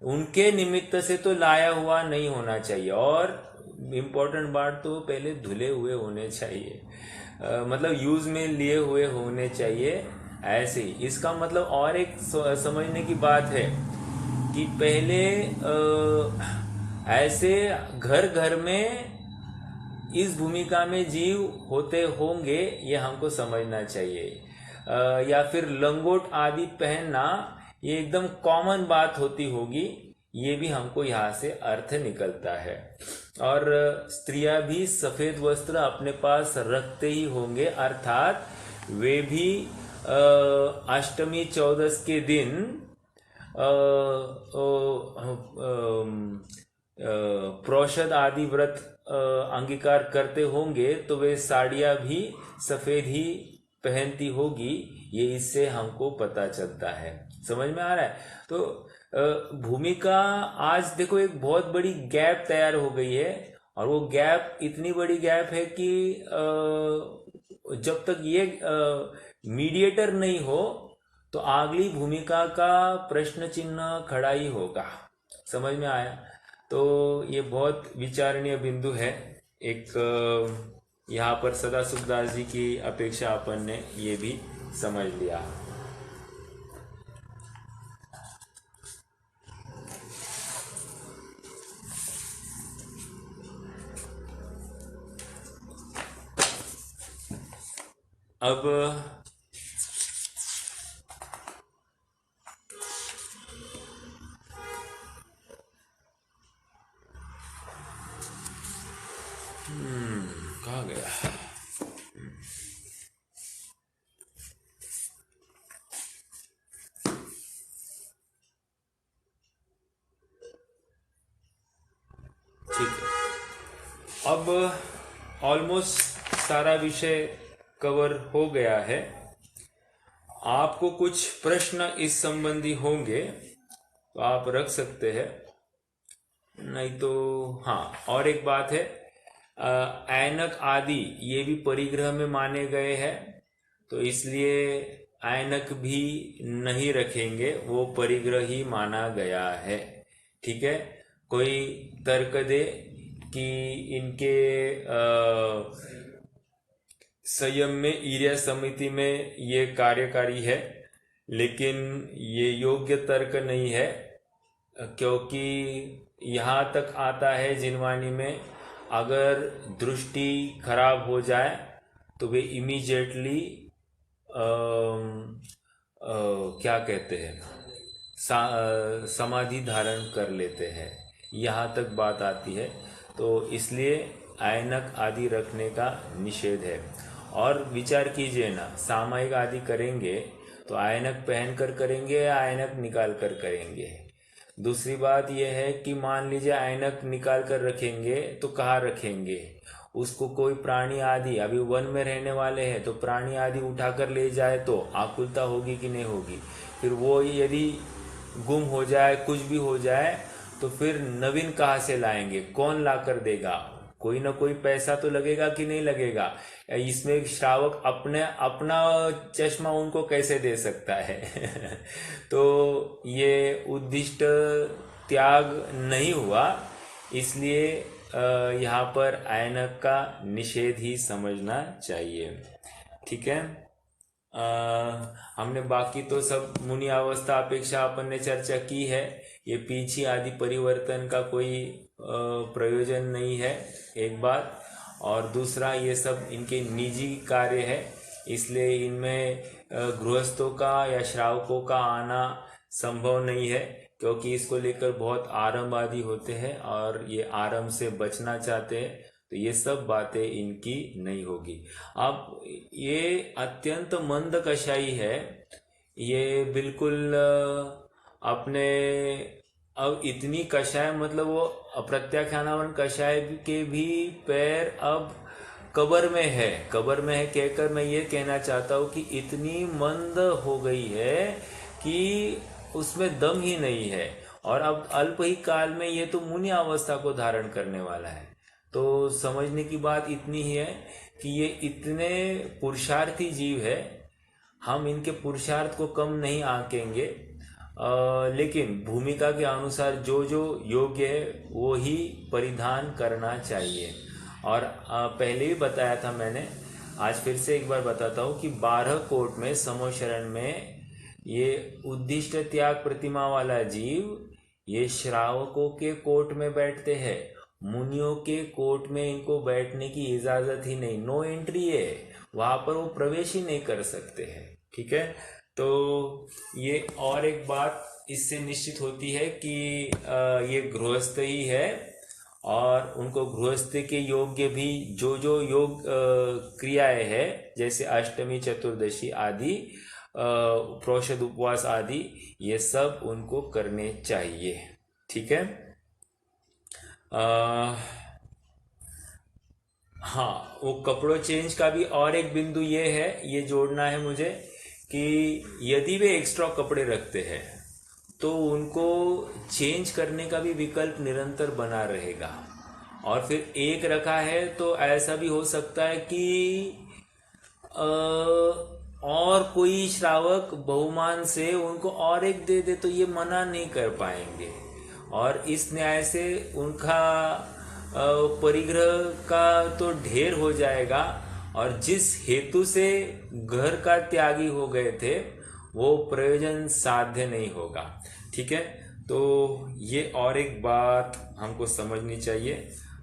उनके निमित्त से तो लाया हुआ नहीं होना चाहिए। और इम्पोर्टेंट बात तो पहले धुले हुए होने चाहिए, मतलब यूज में लिए हुए होने चाहिए। ऐसे ही इसका मतलब और एक समझने की बात है कि पहले ऐसे घर घर में इस भूमिका में जीव होते होंगे, ये हमको समझना चाहिए। या फिर लंगोट आदि पहनना ये एकदम कॉमन बात होती होगी, ये भी हमको यहाँ से अर्थ निकलता है। और स्त्रियां भी सफेद वस्त्र अपने पास रखते ही होंगे, अर्थात वे भी अष्टमी चौदस के दिन प्रोषद आदि व्रत अंगीकार करते होंगे, तो वे साड़ियां भी सफेद ही पहनती होगी। ये इससे हमको पता चलता है। समझ में आ रहा है? तो भूमिका आज देखो एक बहुत बड़ी गैप तैयार हो गई है, और वो गैप इतनी बड़ी गैप है कि जब तक ये मीडिएटर नहीं हो तो अगली भूमिका का प्रश्न चिन्ह खड़ा ही होगा। समझ में आया? तो ये बहुत विचारणीय बिंदु है। एक यहाँ पर सदाशिव दास जी की अपेक्षा अपन ने ये भी समझ लिया। अब कहाँ गया? ठीक है, अब ऑलमोस्ट सारा विषय कवर हो गया है। आपको कुछ प्रश्न इस संबंधी होंगे तो आप रख सकते हैं, नहीं तो हाँ, और एक बात है, ऐनक आदि ये भी परिग्रह में माने गए हैं, तो इसलिए ऐनक भी नहीं रखेंगे, वो परिग्रह ही माना गया है। ठीक है, कोई तर्क दे कि इनके संयम में, ईर्य समिति में ये कार्यकारी है, लेकिन ये योग्य तर्क नहीं है, क्योंकि यहाँ तक आता है जिनवानी में, अगर दृष्टि खराब हो जाए तो वे इमीडिएटली क्या कहते हैं, समाधि धारण कर लेते हैं, यहाँ तक बात आती है। तो इसलिए ऐनक आदि रखने का निषेध है। और विचार कीजिए ना, सामायिक आदि करेंगे तो ऐनक पहन कर करेंगे या ऐनक निकाल कर करेंगे। दूसरी बात यह है कि मान लीजिए ऐनक निकाल कर रखेंगे तो कहाँ रखेंगे, उसको कोई प्राणी आदि, अभी वन में रहने वाले हैं तो प्राणी आदि उठाकर ले जाए तो आकुलता होगी कि नहीं होगी। फिर वो यदि गुम हो जाए, कुछ भी हो जाए, तो फिर नवीन कहाँ से लाएंगे, कौन ला कर देगा, कोई ना कोई पैसा तो लगेगा कि नहीं लगेगा। इसमें श्रावक अपना चश्मा उनको कैसे दे सकता है तो ये उद्दिष्ट त्याग नहीं हुआ, इसलिए यहाँ पर ऐनक का निषेध ही समझना चाहिए। ठीक है। हमने बाकी तो सब मुनि अवस्था अपेक्षा अपन ने चर्चा की है। ये पीछे आदि परिवर्तन का कोई प्रयोजन नहीं है, एक बात। और दूसरा, ये सब इनके निजी कार्य है, इसलिए इनमें गृहस्थों का या श्रावकों का आना संभव नहीं है, क्योंकि इसको लेकर बहुत आरंभ आदि होते हैं और ये आरंभ से बचना चाहते हैं, तो ये सब बातें इनकी नहीं होगी। अब ये अत्यंत मंद कषाई है, ये बिल्कुल अपने, अब इतनी कषाय, मतलब वो अप्रत्याख्यानावन कषाय के भी पैर अब कब्र में है। कब्र में है कहकर मैं ये कहना चाहता हूँ कि इतनी मंद हो गई है कि उसमें दम ही नहीं है, और अब अल्प ही काल में ये तो मुनि अवस्था को धारण करने वाला है। तो समझने की बात इतनी ही है कि ये इतने पुरुषार्थी जीव है, हम इनके पुरुषार्थ को कम नहीं आंकेंगे, लेकिन भूमिका के अनुसार जो जो योग्य है वो ही परिधान करना चाहिए। और पहले भी बताया था मैंने, आज फिर से एक बार बताता हूँ कि 12 कोट में समोशरण में ये उद्दिष्ट त्याग प्रतिमा वाला जीव ये श्रावकों के कोट में बैठते हैं, मुनियों के कोट में इनको बैठने की इजाजत ही नहीं, नो एंट्री है, वहां पर वो प्रवेश ही नहीं कर सकते हैं। ठीक है। तो ये और एक बात इससे निश्चित होती है कि ये गृहस्थ ही है, और उनको गृहस्थ के योग्य भी जो जो योग क्रियाएं है, जैसे अष्टमी चतुर्दशी आदि, प्रोषद उपवास आदि, ये सब उनको करने चाहिए। ठीक है। हाँ, वो कपड़ों चेंज का भी और एक बिंदु ये है, ये जोड़ना है मुझे, कि यदि वे एक्स्ट्रा कपड़े रखते हैं तो उनको चेंज करने का भी विकल्प निरंतर बना रहेगा। और फिर एक रखा है तो ऐसा भी हो सकता है कि और कोई श्रावक बहुमान से उनको और एक दे दे तो ये मना नहीं कर पाएंगे, और इस न्याय से उनका परिग्रह का तो ढेर हो जाएगा, और जिस हेतु से घर का त्यागी हो गए थे वो प्रयोजन साध्य नहीं होगा। ठीक है। तो ये और एक बात हमको समझनी चाहिए,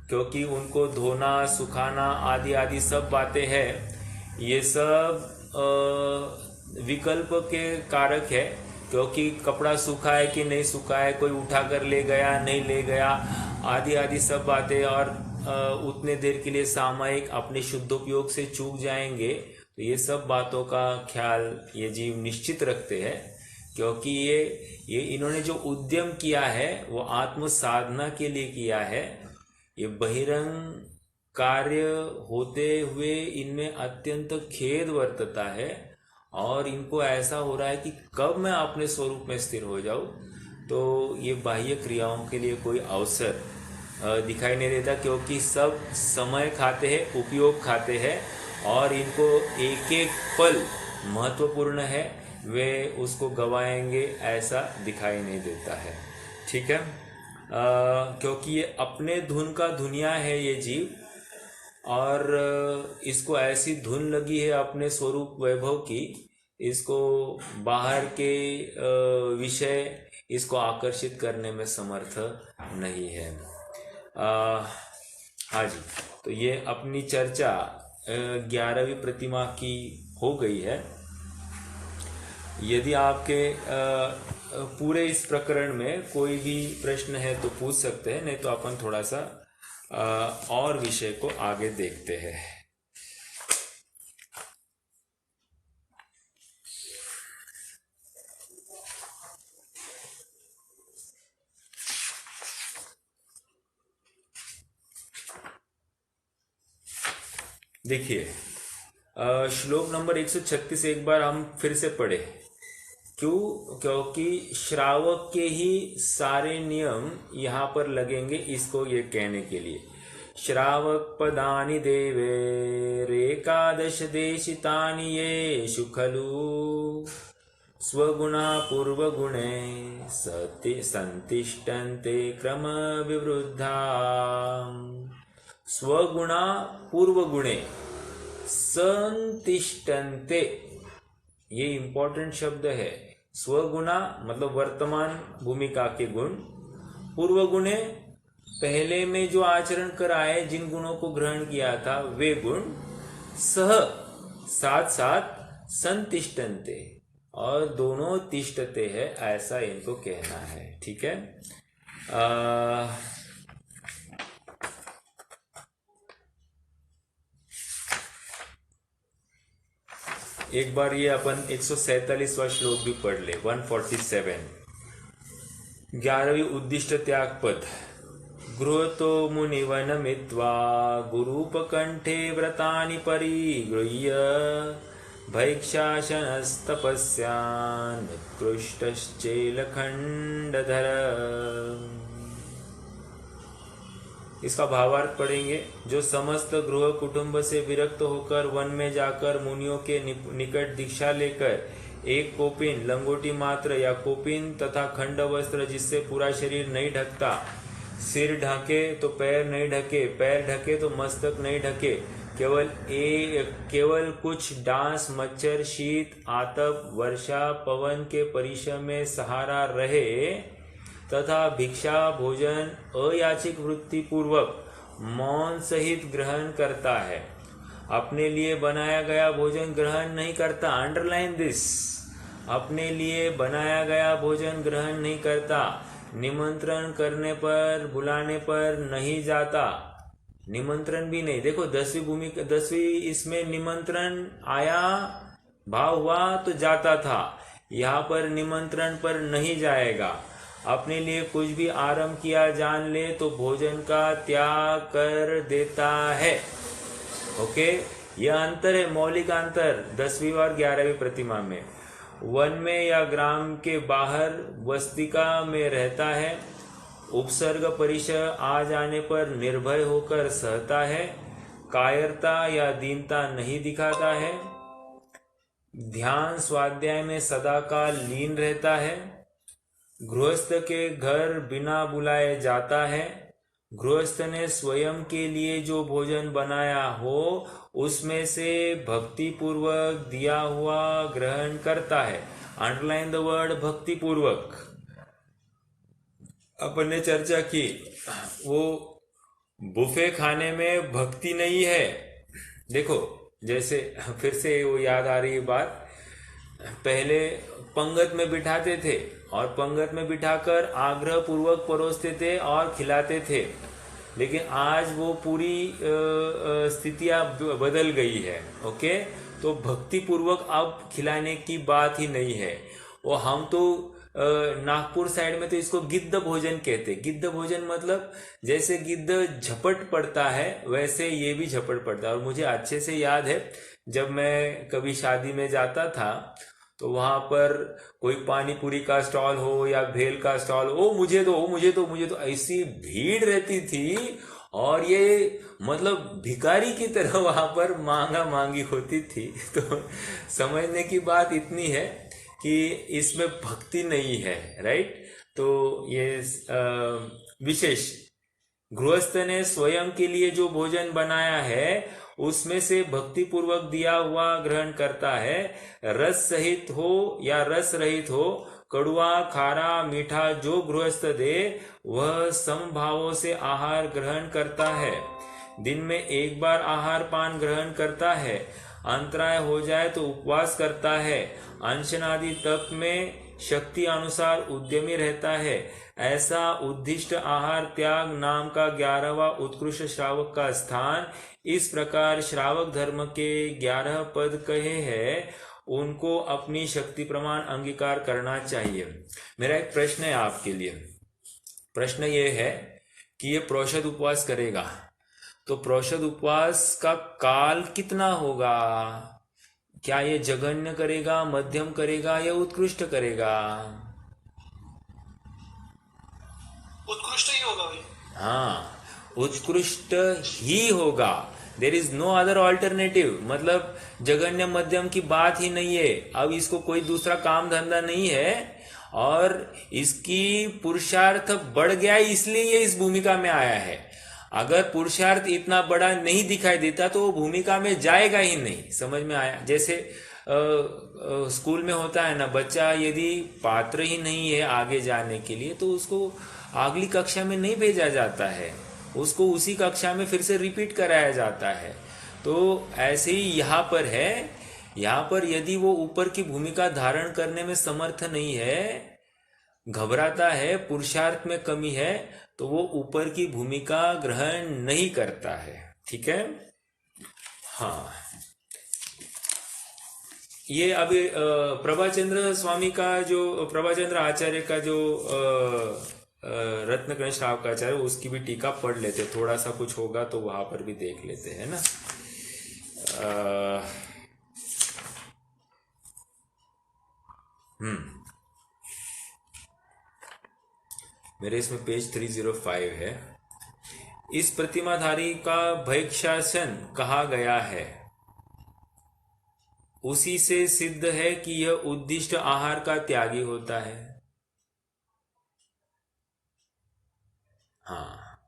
क्योंकि उनको धोना सुखाना आदि आदि सब बातें हैं, ये सब विकल्प के कारक है, क्योंकि कपड़ा सूखा है कि नहीं सूखा है, कोई उठा कर ले गया नहीं ले गया, आदि आदि सब बातें, और उतने देर के लिए सामयिक अपने शुद्धोपयोग से चूक जाएंगे, तो ये सब बातों का ख्याल ये जीव निश्चित रखते हैं, क्योंकि ये इन्होंने जो उद्यम किया है वो आत्म साधना के लिए किया है। ये बहिरंग कार्य होते हुए इनमें अत्यंत खेद वर्तता है, और इनको ऐसा हो रहा है कि कब मैं अपने स्वरूप में स्थिर हो जाऊं, तो ये बाह्य क्रियाओं के लिए कोई अवसर दिखाई नहीं देता, क्योंकि सब समय खाते हैं, उपयोग खाते हैं, और इनको एक एक पल महत्वपूर्ण है, वे उसको गवाएंगे ऐसा दिखाई नहीं देता है। ठीक है। क्योंकि ये अपने धुन का धुनिया है ये जीव, और इसको ऐसी धुन लगी है अपने स्वरूप वैभव की, इसको बाहर के विषय इसको आकर्षित करने में समर्थ नहीं है। हाँ जी, तो ये अपनी चर्चा 11वीं प्रतिमा की हो गई है। यदि आपके पूरे इस प्रकरण में कोई भी प्रश्न है तो पूछ सकते हैं, नहीं तो अपन थोड़ा सा और विषय को आगे देखते हैं। देखिए, श्लोक नंबर 136 एक बार हम फिर से पढ़े। क्योंकि श्रावक के ही सारे नियम यहाँ पर लगेंगे इसको ये कहने के लिए। श्रावक पदानि देवेरेकादश देशितानि येषु खलु स्वगुणा पूर्वगुणे संतिष्ठन्ते क्रम विवृद्धा। स्वगुणा पूर्वगुणे संतिष्ठन्ते, ये इंपॉर्टेंट शब्द है। स्वगुणा मतलब वर्तमान भूमिका के गुण, पूर्व गुणे पहले में जो आचरण कर आए, जिन गुणों को ग्रहण किया था वे गुण, सह साथ साथ संतिष्ठन्ते, और दोनों तिष्ठते हैं, ऐसा इनको कहना है। ठीक है। एक बार ये अपन 147वां श्लोक भी पढ़ ले। 147 11वीं उद्दिष्ट त्याग पद। गृहतो मुनिवनमित्वा गुरूपकंठे व्रतानि परिगृह्य भैक्षाशनस्तपस्यान् उत्कृष्टश्चेलखंडधर। इसका भावार्थ पढ़ेंगे। जो समस्त गृह कुटुंब से विरक्त होकर वन में जाकर मुनियों के निकट दीक्षा लेकर एक कोपिन, लंगोटी मात्र या कोपिन तथा खंड वस्त्र जिससे पूरा शरीर नहीं ढकता, सिर ढके तो पैर नहीं ढके, पैर ढके तो मस्तक नहीं ढके, केवल कुछ डांस, मच्छर, शीत, आतप, वर्षा, पवन के परिश्रम में सहारा रहे तथा भिक्षा भोजन अयाचिक वृत्ति पूर्वक मौन सहित ग्रहण करता है। अपने लिए बनाया गया भोजन ग्रहण नहीं करता। Underline this. अपने लिए बनाया गया भोजन ग्रहण नहीं करता। निमंत्रण करने पर, बुलाने पर नहीं जाता। निमंत्रण भी नहीं। देखो 10वीं इसमें निमंत्रण आया, भाव हुआ तो जाता था। यहाँ पर निमंत्रण पर नहीं जाएगा। अपने लिए कुछ भी आरंभ किया जान ले तो भोजन का त्याग कर देता है। ओके, यह अंतर है, मौलिक अंतर 10वीं और 11वीं प्रतिमा में। वन में या ग्राम के बाहर वस्तिका में रहता है। उपसर्ग परिचय आ जाने पर निर्भय होकर सहता है। कायरता या दीनता नहीं दिखाता है। ध्यान स्वाध्याय में सदाकाल लीन रहता है। गृहस्थ के घर बिना बुलाए जाता है। गृहस्थ ने स्वयं के लिए जो भोजन बनाया हो उसमें से भक्ति पूर्वक दिया हुआ ग्रहण करता है। अंडरलाइन द वर्ड भक्ति पूर्वक। अपन ने चर्चा की, वो बुफे खाने में भक्ति नहीं है। देखो, जैसे फिर से वो याद आ रही बात, पहले पंगत में बिठाते थे और पंगत में बिठाकर आग्रह पूर्वक परोसते थे और खिलाते थे। लेकिन आज वो पूरी स्थितियां बदल गई है। ओके, तो भक्ति पूर्वक अब खिलाने की बात ही नहीं है। वो हम तो नागपुर साइड में तो इसको गिद्ध भोजन कहते। गिद्ध भोजन मतलब जैसे गिद्ध झपट पड़ता है वैसे ये भी झपट पड़ता है। और मुझे अच्छे से याद है, जब मैं कभी शादी में जाता था तो वहां पर कोई पानी पूरी का स्टॉल हो या भेल का स्टॉल हो, मुझे तो ऐसी भीड़ रहती थी। और ये मतलब भिखारी की तरह वहां पर मांगा मांगी होती थी। तो समझने की बात इतनी है कि इसमें भक्ति नहीं है। राइट। तो ये विशेष गृहस्थ ने स्वयं के लिए जो भोजन बनाया है उसमें से भक्ति पूर्वक दिया हुआ ग्रहण करता है। रस सहित हो या रस रहित हो, कड़वा, खारा, मीठा जो गृहस्थ दे वह समभावों से आहार ग्रहण करता है। दिन में एक बार आहार पान ग्रहण करता है। अंतराय हो जाए तो उपवास करता है, अनशनादि तप में शक्ति अनुसार उद्यमी रहता है। ऐसा उद्दिष्ट आहार त्याग नाम का 11वां उत्कृष्ट श्रावक का स्थान। इस प्रकार श्रावक धर्म के 11 पद कहे हैं, उनको अपनी शक्ति प्रमाण अंगीकार करना चाहिए। मेरा एक प्रश्न है आपके लिए। प्रश्न ये है कि ये प्रोषद उपवास करेगा तो प्रोषद उपवास का काल कितना होगा? क्या ये जघन्य करेगा, मध्यम करेगा या उत्कृष्ट करेगा? उत्कृष्ट ही होगा भैया। हाँ, उत्कृष्ट ही होगा। There is no other alternative. मतलब जघन्य मध्यम की बात ही नहीं है। अब इसको कोई दूसरा काम धंधा नहीं है और इसकी पुरुषार्थ बढ़ गया है, इसलिए ये इस भूमिका में आया है। अगर पुरुषार्थ इतना बड़ा नहीं दिखाई देता तो वो भूमिका में जाएगा ही नहीं। समझ में आया? जैसे स्कूल में होता है ना, बच्चा यदि पात्र ही नहीं है आगे जाने के लिए तो उसको अगली कक्षा में नहीं भेजा जाता है, उसको उसी कक्षा में फिर से रिपीट कराया जाता है। तो ऐसे ही यहाँ पर है। यहाँ पर यदि वो ऊपर की भूमिका धारण करने में समर्थ नहीं है, घबराता है, पुरुषार्थ में कमी है, तो वो ऊपर की भूमिका ग्रहण नहीं करता है। ठीक है? हाँ, ये अभी प्रभाचंद्र स्वामी का जो प्रभाचंद्र आचार्य का जो रत्न गणेश श्रावकाचार्य, उसकी भी टीका पढ़ लेते। थोड़ा सा कुछ होगा तो वहां पर भी देख लेते हैं ना। मेरे इसमें पेज 305 है। इस प्रतिमाधारी का भैक्षासन कहा गया है, उसी से सिद्ध है कि यह उद्दिष्ट आहार का त्यागी होता है। हाँ,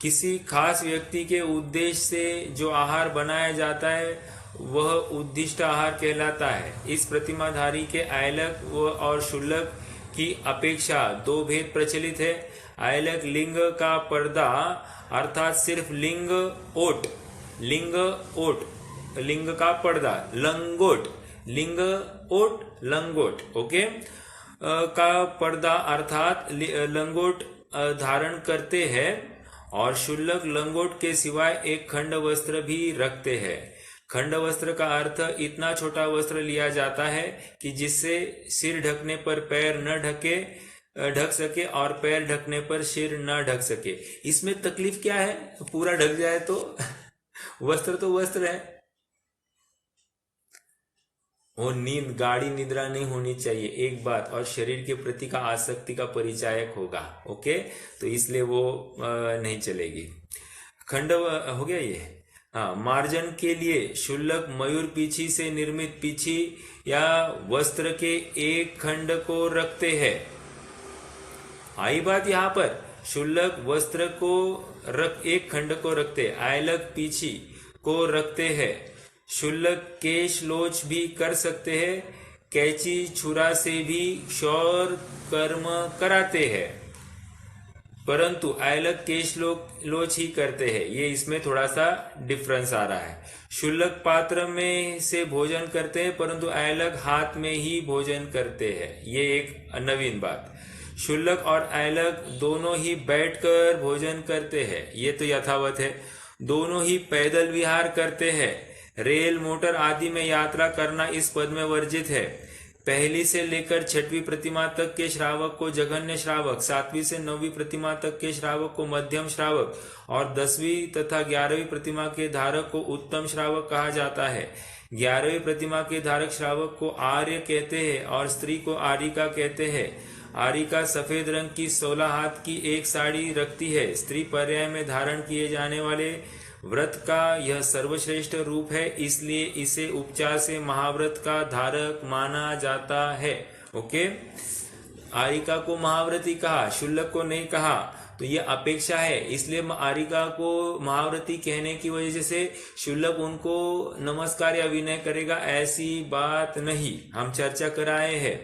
किसी खास व्यक्ति के उद्देश्य से जो आहार बनाया जाता है वह उद्दिष्ट आहार कहलाता है। इस प्रतिमाधारी के आयलक और शुल्लक की अपेक्षा दो भेद प्रचलित है। आयलक लिंग का पर्दा अर्थात सिर्फ लिंग ओट, लिंग का पर्दा, लंगोट, लिंग ओट, लंगोट, ओके, का पर्दा अर्थात लंगोट धारण करते हैं और शुल्लक लंगोट के सिवाय एक खंड वस्त्र भी रखते हैं। खंड वस्त्र का अर्थ इतना छोटा वस्त्र लिया जाता है कि जिससे सिर ढकने पर पैर न ढक सके और पैर ढकने पर सिर न ढक सके। इसमें तकलीफ क्या है? पूरा ढक जाए तो वस्त्र तो वस्त्र है। वो नींद, गाढ़ी निद्रा नहीं होनी चाहिए, एक बात, और शरीर के प्रति का आसक्ति का परिचायक होगा। ओके, तो इसलिए वो नहीं चलेगी। खंड हो गया ये। हाँ, मार्जन के लिए शुल्लक मयूर पीछी से निर्मित पीछी या वस्त्र के एक खंड को रखते हैं। आई बात यहाँ पर, शुल्लक वस्त्र को एक खंड को रखते, आयलक पीछी को रखते हैं। शुल्लक केश लोच भी कर सकते हैं, कैंची छुरा से भी क्षौर कर्म कराते हैं, परंतु आयलक केश लोच ही करते हैं। ये इसमें थोड़ा सा डिफरेंस आ रहा है। शुल्लक पात्र में से भोजन करते हैं परंतु आयलक हाथ में ही भोजन करते हैं। ये एक नवीन बात। शुल्लक और आयलक दोनों ही बैठकर भोजन करते हैं, ये तो यथावत है। दोनों ही पैदल विहार करते हैं। रेल मोटर आदि में यात्रा करना इस पद में वर्जित है। पहली से लेकर 6वीं प्रतिमा तक के श्रावक को जघन्य श्रावक, 7वीं से 9वीं प्रतिमा तक के श्रावक को मध्यम श्रावक और 10वीं तथा 11वीं प्रतिमा के धारक को उत्तम श्रावक कहा जाता है। 11वीं प्रतिमा के धारक श्रावक को आर्य कहते हैं और स्त्री को आरिका कहते हैं। आरिका सफेद रंग की 16 हाथ की एक साड़ी रखती है। स्त्री पर्याय में धारण किए जाने वाले व्रत का यह सर्वश्रेष्ठ रूप है, इसलिए इसे उपचार से महाव्रत का धारक माना जाता है। ओके, आरिका को महाव्रती कहा, शुल्लक को नहीं कहा, तो ये अपेक्षा है, इसलिए आरिका को महाव्रती कहने की वजह से शुल्लक उनको नमस्कार या विनय करेगा, ऐसी बात नहीं, हम चर्चा कराए हैं।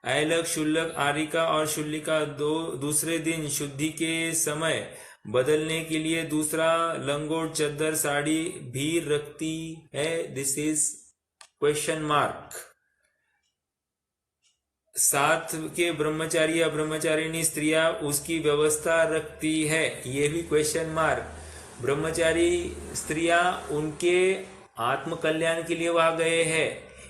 आयलक, शुल्लक, आरिका और शुल्लिका दूसरे दिन शुद्धि के समय बदलने के लिए दूसरा लंगोट चद्दर साड़ी भी रखती है। This is question mark. साथ के ब्रह्मचारी या ब्रह्मचारिणी स्त्रियां उसकी व्यवस्था रखती है, ये भी क्वेश्चन मार्क। ब्रह्मचारी स्त्रियां उनके आत्म कल्याण के लिए वहां गए हैं,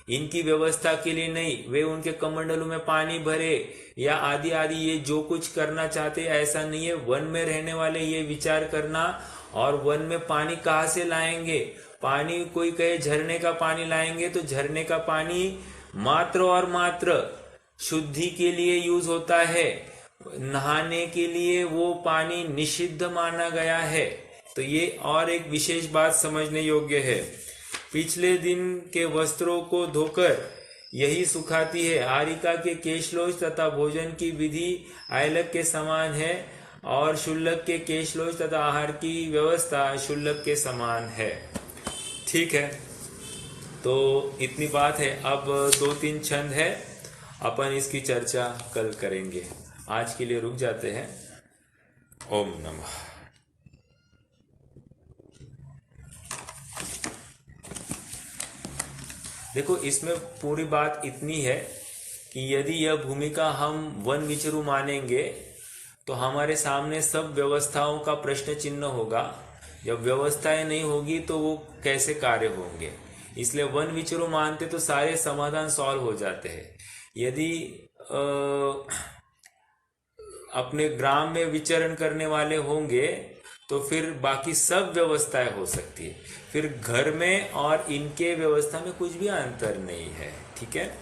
इनकी व्यवस्था के लिए नहीं। वे उनके कमंडलों में पानी भरे या आदि आदि ये जो कुछ करना चाहते ऐसा नहीं है। वन में रहने वाले ये विचार करना, और वन में पानी कहाँ से लाएंगे? पानी कोई कहे झरने का पानी लाएंगे, तो झरने का पानी मात्र और मात्र शुद्धि के लिए यूज होता है, नहाने के लिए वो पानी निषिद्ध माना गया है। तो ये और एक विशेष बात समझने योग्य है। पिछले दिन के वस्त्रों को धोकर यही सुखाती है। हारिका के केशलोच तथा भोजन की विधि आयलक के समान है, और शुल्लक के केशलोच तथा आहार की व्यवस्था शुल्लक के समान है। ठीक है, तो इतनी बात है। अब 2-3 छंद है, अपन इसकी चर्चा कल करेंगे। आज के लिए रुक जाते हैं। ओम नमः। देखो, इसमें पूरी बात इतनी है कि यदि यह भूमिका हम वन विचरू मानेंगे तो हमारे सामने सब व्यवस्थाओं का प्रश्न चिन्ह होगा। जब व्यवस्थाएं नहीं होगी तो वो कैसे कार्य होंगे? इसलिए वन विचरू मानते तो सारे समाधान सॉल्व हो जाते हैं। यदि अपने ग्राम में विचरण करने वाले होंगे तो फिर बाकी सब व्यवस्थाएं हो सकती है। फिर घर में और इनके व्यवस्था में कुछ भी अंतर नहीं है। ठीक है,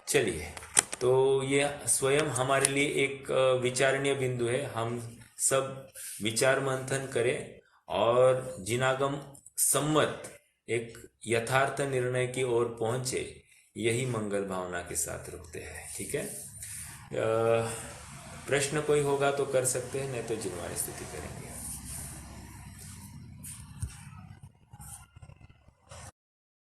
चलिए, तो ये स्वयं हमारे लिए एक विचारणीय बिंदु है। हम सब विचार मंथन करें और जिनागम सम्मत एक यथार्थ निर्णय की ओर पहुंचे, यही मंगल भावना के साथ रुकते हैं। ठीक है, प्रश्न कोई होगा तो कर सकते हैं, नहीं तो जिनवाणी स्तुति करेंगे।